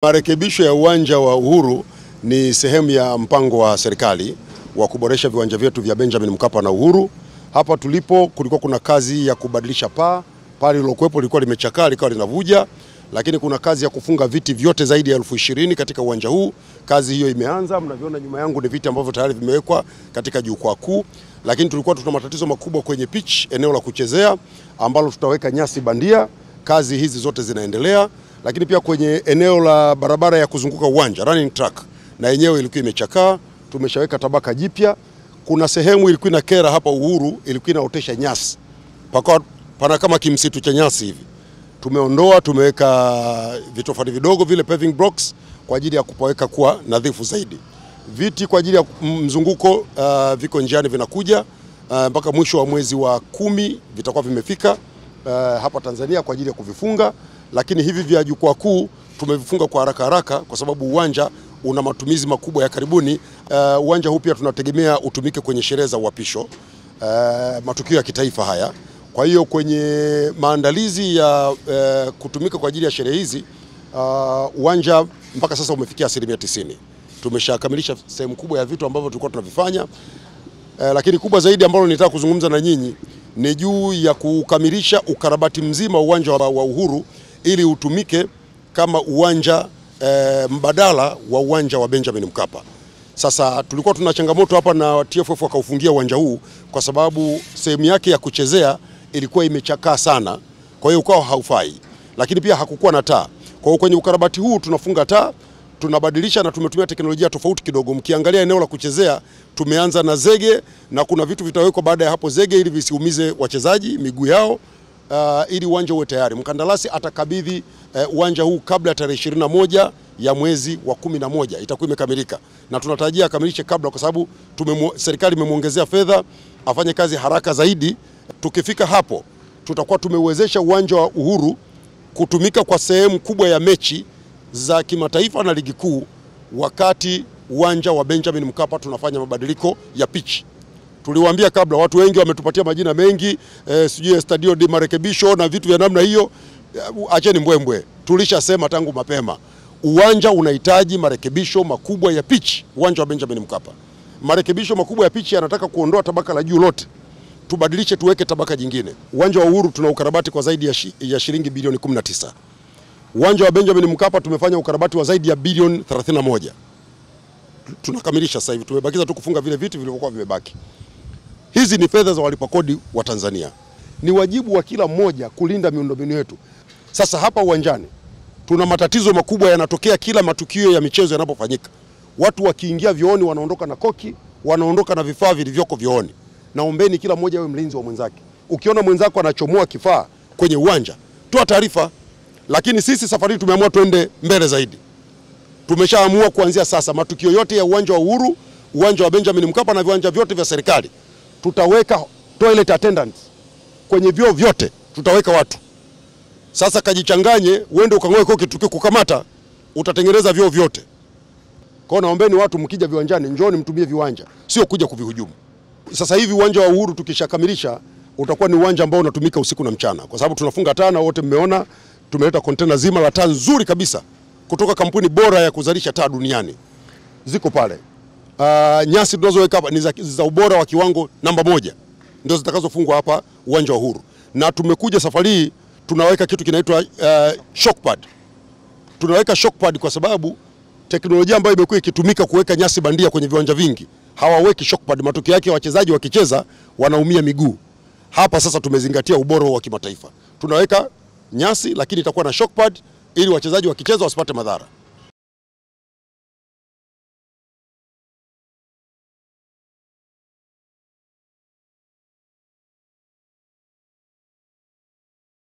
Marekebisho ya uwanja wa Uhuru ni sehemu ya mpango wa serikali wa kuboresha viwanja vyetu vya Benjamin Mkapa na Uhuru. Hapa tulipo kulikuwa kuna kazi ya kubadilisha paa lilokuwepo lilikuwa limechakaa likawa linavuja, lakini kuna kazi ya kufunga viti vyote zaidi ya 20,000 katika uwanja huu. Kazi hiyo imeanza, mnaviona nyuma yangu ni viti ambavyo tayari vimewekwa katika jukwaa kuu, lakini tulikuwa tuna matatizo makubwa kwenye pitch, eneo la kuchezea ambalo tutaweka nyasi bandia. Kazi hizi zote zinaendelea. Lakini pia kwenye eneo la barabara ya kuzunguka uwanja, running track, na yenyewe ilikuwa imechakaa, tumeshaweka tabaka jipya. Kuna sehemu ilikuwa ina kera hapa Uhuru, ilikuwa inaotesha nyasi, pana kama kimsitu cha nyasi hivi. Tumeondoa, tumeweka vitofali vidogo vile paving blocks kwa ajili ya kupaweka kuwa nadhifu zaidi. Viti kwa ajili ya mzunguko viko njiani vinakuja, mpaka mwisho wa mwezi wa 10 vitakuwa vimefika hapa Tanzania kwa ajili ya kuvifunga. Lakini hivi vya jukwaa kuu tumevifunga kwa haraka kwa sababu uwanja una matumizi makubwa ya karibuni. Uwanja huu pia tunategemea utumike kwenye sherehe za uapisho, matukio ya kitaifa haya. Kwa hiyo kwenye maandalizi ya kutumika kwa ajili ya sherehe hizi, uwanja mpaka sasa umefikia 90%. Tumeshakamilisha sehemu kubwa ya vitu ambavyo tulikuwa tunavifanya. Lakini kubwa zaidi ambalo nitaka kuzungumza na nyinyi ni juu ya kukamilisha ukarabati mzima uwanja wa Uhuru ili utumike kama uwanja mbadala wa uwanja wa Benjamin Mkapa. Sasa tulikuwa tuna changamoto hapa na TFF wakaufungia uwanja huu kwa sababu sehemu yake ya kuchezea ilikuwa imechakaa sana, kwa hiyo ukawa haufai, lakini pia hakukuwa na taa. Kwa hiyo kwenye ukarabati huu tunafunga taa, tunabadilisha na tumetumia teknolojia tofauti kidogo. Mkiangalia eneo la kuchezea tumeanza na zege na kuna vitu vitawekwa baada ya hapo zege ili visiumize wachezaji miguu yao, ili uwanja uwe tayari. Mkandarasi atakabidhi uwanja huu kabla ya tarehe 21 ya mwezi wa 11 itakuwa imekamilika, na tunatarajia akamilishe kabla kwa sababu serikali imemuongezea fedha afanye kazi haraka zaidi. Tukifika hapo tutakuwa tumeuwezesha uwanja wa Uhuru kutumika kwa sehemu kubwa ya mechi za kimataifa na ligi kuu, wakati uwanja wa Benjamin Mkapa tunafanya mabadiliko ya pitch. Tuliwaambia kabla, watu wengi wametupatia majina mengi, sijui stadio de marekebisho na vitu vya namna hiyo. Acheni mbwembwe, tulishasema tangu mapema uwanja unahitaji marekebisho makubwa ya pitch. Uwanja wa Benjamin Mkapa, marekebisho makubwa ya pitch yanataka kuondoa tabaka la juu lote, tubadilishe tuweke tabaka jingine. Uwanja wa Uhuru tuna ukarabati kwa zaidi ya shilingi bilioni 19. Uwanja wa Benjamin Mkapa tumefanya ukarabati wa zaidi ya bilioni 31. Tunakamilisha sasa hivi, tumebakiza tu kufunga vile viti vilivyokuwa vimebaki. Hizi ni fedha za walipa kodi wa Tanzania. Ni wajibu wa kila mmoja kulinda miundombinu yetu. Sasa hapa uwanjani tuna matatizo makubwa yanatokea kila matukio ya michezo yanapofanyika. Watu wakiingia vyooni wanaondoka na koki, wanaondoka na vifaa vilivyoko vyooni. Naombeni kila mmoja awe mlinzi wa mwenzake. Ukiona mwenzako anachomoa kifaa kwenye uwanja, toa taarifa. Lakini sisi safari tumeamua twende mbele zaidi. Tumeshaamua kuanzia sasa matukio yote ya uwanja wa Uhuru, uwanja wa Benjamin Mkapa na viwanja vyote vya serikali tutaweka toilet attendants kwenye vyoo vyote, tutaweka watu. Sasa kajichanganye, uende ukang'oe koki, tukikukamata utatengeneza vyoo vyote. Kwa hiyo naombeni watu mkija viwanjani, njooni mtumie viwanja, sio kuja kuvihujumu. Sasa hivi uwanja wa Uhuru tukishakamilisha utakuwa ni uwanja ambao unatumika usiku na mchana, kwa sababu tunafunga taa na wote mmeona tumeleta container zima la taa nzuri kabisa kutoka kampuni bora ya kuzalisha taa duniani. Ziko pale. Nyasi tunazoweka hapa ni za ubora wa kiwango namba 1. Ndio zitakazofungwa hapa uwanja wa Uhuru. Na tumekuja safari hii tunaweka kitu kinaitwa shock pad. Tunaweka shock pad kwa sababu teknolojia ambayo imekuwa ikitumika kuweka nyasi bandia kwenye viwanja vingi, hawaweki shock pad. Matokeo yake wachezaji wakicheza wanaumia miguu. Hapa sasa tumezingatia ubora wa kimataifa. Tunaweka nyasi lakini itakuwa na shock pad ili wachezaji wakicheza wasipate madhara.